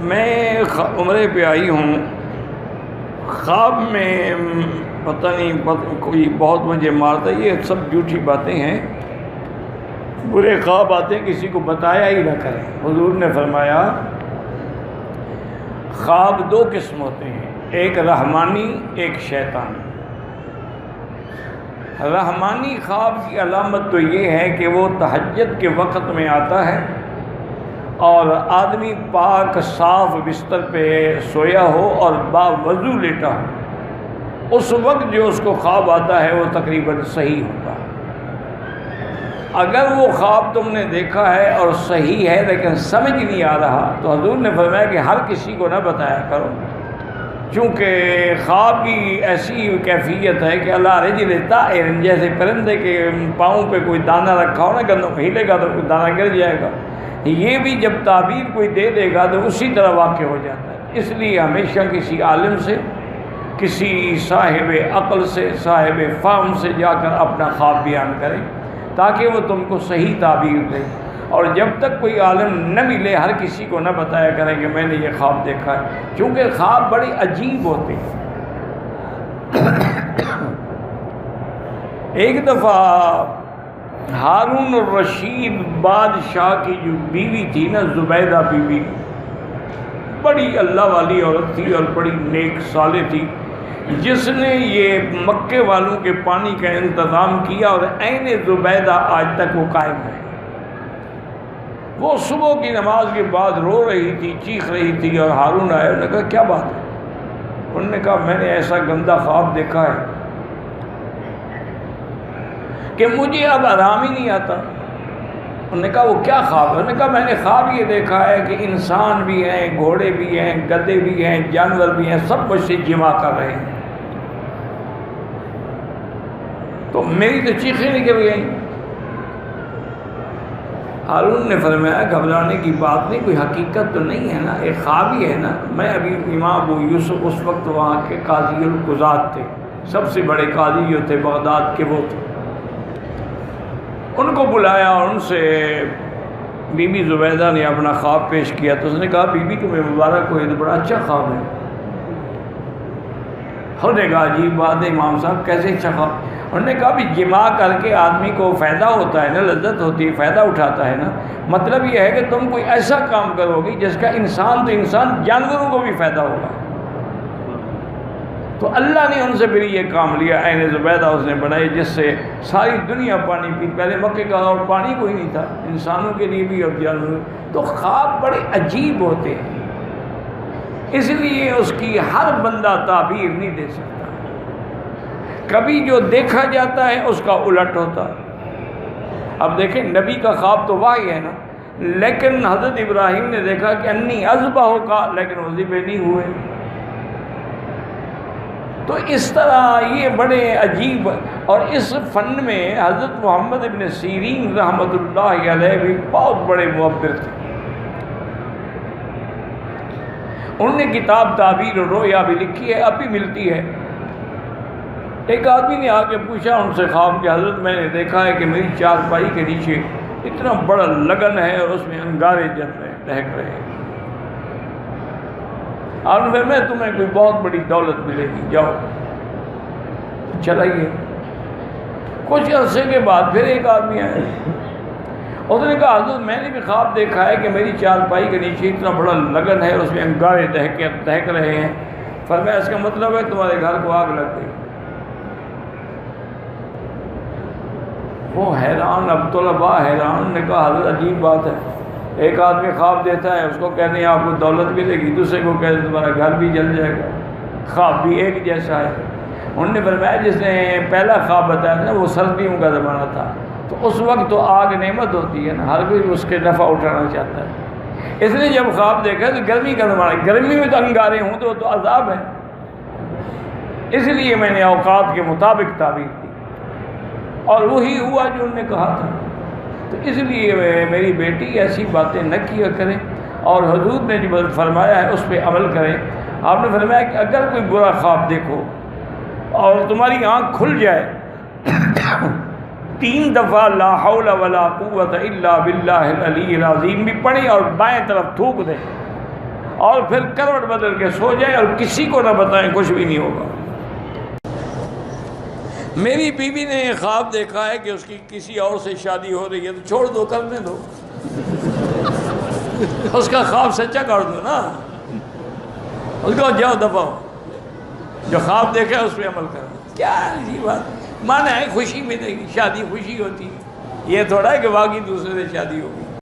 میں عمرے پہ آئی ہوں، خواب میں پتہ نہیں کوئی بہت مجھے مارتا، یہ سب جھوٹی باتیں ہیں، برے خواب آتے ہیں، کسی کو بتایا ہی نہ کریں۔ حضور نے فرمایا خواب دو قسم ہوتے ہیں، ایک رحمانی ایک شیطانی۔ رحمانی خواب کی علامت تو یہ ہے کہ وہ تہجد کے وقت میں آتا ہے اور آدمی پاک صاف بستر پہ سویا ہو اور باوضو لیٹا ہو، اس وقت جو اس کو خواب آتا ہے وہ تقریباً صحیح ہوتا ہے۔ اگر وہ خواب تم نے دیکھا ہے اور صحیح ہے لیکن سمجھ نہیں آ رہا تو حضور نے فرمایا کہ ہر کسی کو نہ بتایا کرو، چونکہ خواب کی ایسی کیفیت ہے کہ اللہ رجل طائر، جیسے پرندے کے پاؤں پہ کوئی دانہ رکھا ہو نا، گندم ہلے گا تو کوئی دانہ گر جائے گا، یہ بھی جب تعبیر کوئی دے دے گا تو اسی طرح واقع ہو جاتا ہے۔ اس لیے ہمیشہ کسی عالم سے، کسی صاحب عقل سے، صاحب فہم سے جا کر اپنا خواب بیان کریں تاکہ وہ تم کو صحیح تعبیر دے، اور جب تک کوئی عالم نہ ملے ہر کسی کو نہ بتایا کریں کہ میں نے یہ خواب دیکھا ہے، کیونکہ خواب بڑے عجیب ہوتے ہیں۔ ایک دفعہ ہارون الرشید بادشاہ کی جو بیوی تھی نا، زبیدہ بیوی، بڑی اللہ والی عورت تھی اور بڑی نیک صالح تھی، جس نے یہ مکے والوں کے پانی کا انتظام کیا، اور عین زبیدہ آج تک وہ قائم ہے۔ وہ صبح کی نماز کے بعد رو رہی تھی، چیخ رہی تھی، اور ہارون آئے، انہوں نے کہا کیا بات ہے؟ انہوں نے کہا میں نے ایسا گندا خواب دیکھا ہے کہ مجھے اب آرام ہی نہیں آتا۔ انہوں نے کہا وہ کیا خواب ہے؟ انہوں نے کہا میں نے خواب یہ دیکھا ہے کہ انسان بھی ہیں، گھوڑے بھی ہیں، گدھے بھی ہیں، جانور بھی ہیں، سب مجھ سے جمع کر رہے ہیں۔ تو میری تو چیخیں نکل گئیں۔ ہارون نے فرمایا گھبرانے کی بات نہیں، کوئی حقیقت تو نہیں ہے نا، ایک خواب ہی ہے نا۔ میں ابھی امام ابو یوسف اس وقت وہاں کے قاضی القضات تھے، سب سے بڑے قاضی جو تھے بغداد کے وہ تھے۔ ان کو بلایا اور ان سے بی بی زبیدہ نے اپنا خواب پیش کیا، تو اس نے کہا بی بی تمہیں مبارک ہو، یہ تو بڑا اچھا خواب ہے۔ انہوں نے کہا عجیب بات ہے امام صاحب، کیسے اچھا خواب؟ انہوں نے کہا بھی جمع کر کے آدمی کو فائدہ ہوتا ہے نا، لذت ہوتی ہے، فائدہ اٹھاتا ہے نا، مطلب یہ ہے کہ تم کوئی ایسا کام کرو گی جس کا انسان تو انسان، جانوروں کو بھی فائدہ ہوگا۔ تو اللہ نے ان سے پھر یہ کام لیا، عین زبیدہ اس نے بنائی جس سے ساری دنیا پانی پی۔ پہلے مکے کا اور پانی کوئی نہیں تھا، انسانوں کے لیے بھی اور جانوروں۔ تو خواب بڑے عجیب ہوتے ہیں، اس لیے اس کی ہر بندہ تعبیر نہیں دے سکتا۔ کبھی جو دیکھا جاتا ہے اس کا الٹ ہوتا ہے۔ اب دیکھیں نبی کا خواب تو وحی ہے نا، لیکن حضرت ابراہیم نے دیکھا کہ انی اذبحک، لیکن وہ ذبح نہیں ہوئے۔ تو اس طرح یہ بڑے عجیب، اور اس فن میں حضرت محمد ابن سیرین رحمۃ اللہ علیہ بھی بہت بڑے معبر تھے۔ انہوں نے کتاب تعبیر الرؤیا بھی لکھی ہے، اب بھی ملتی ہے۔ ایک آدمی نے آ کے پوچھا ان سے خواب کہ حضرت میں نے دیکھا ہے کہ میری چارپائی کے نیچے اتنا بڑا لگن ہے اور اس میں انگارے جل رہے ہیں، دہک رہے ہیں، اور پھر میں تمہیں کوئی بہت بڑی دولت ملے گی، جاؤ چلائیے۔ کچھ عرصے کے بعد پھر ایک آدمی آیا، اس نے کہا حضرت میں نے بھی خواب دیکھا ہے کہ میری چارپائی کے نیچے اتنا بڑا لگن ہے اور اس میں انگارے دہک رہے ہیں۔ فرمایا اس کا مطلب ہے تمہارے گھر کو آگ لگ گئی۔ وہ حیران، اب طلباء حیران، نے کہا حضرت عجیب بات ہے، ایک آدمی خواب دیتا ہے، اس کو کہتے ہیں آپ کو دولت ملے گی، دوسرے کو کہتے ہیں تمہارا گھر بھی جل جائے گا، خواب بھی ایک جیسا ہے۔ انہوں نے فرمایا جس نے پہلا خواب بتایا تھا وہ سردیوں کا زمانہ تھا، تو اس وقت تو آگ نعمت ہوتی ہے نا، ہر کوئی اس کے نفع اٹھانا چاہتا ہے۔ اس نے جب خواب دیکھا تو گرمی کا زمانہ، گرمی میں تو انگارے ہوں تو عذاب ہے، اس لیے میں نے اوقات کے مطابق تعبیر کی، اور وہی ہوا جو انہوں نے کہا تھا۔ تو اس لیے میری بیٹی ایسی باتیں نہ کیا کریں، اور حضور نے جو فرمایا ہے اس پہ عمل کریں۔ آپ نے فرمایا کہ اگر کوئی برا خواب دیکھو اور تمہاری آنکھ کھل جائے 3 دفعہ لا حول ولا قوت الا باللہ العلی العظیم بھی پڑھیں اور بائیں طرف تھوک دیں، اور پھر کروٹ بدل کے سو جائیں اور کسی کو نہ بتائیں، کچھ بھی نہیں ہوگا۔ میری بیوی نے یہ خواب دیکھا ہے کہ اس کی کسی اور سے شادی ہو رہی ہے، تو چھوڑ دو، کرنے دو، اس کا خواب سچا کر دو نا، اس کو جاؤ دفعہ ہو، جو خواب دیکھا اس پہ عمل کرو۔ کیا ایسی بات، مانا ہے خوشی ملے گی، شادی خوشی ہوتی ہے، یہ تھوڑا ہے کہ واقعی دوسرے سے شادی ہوگی۔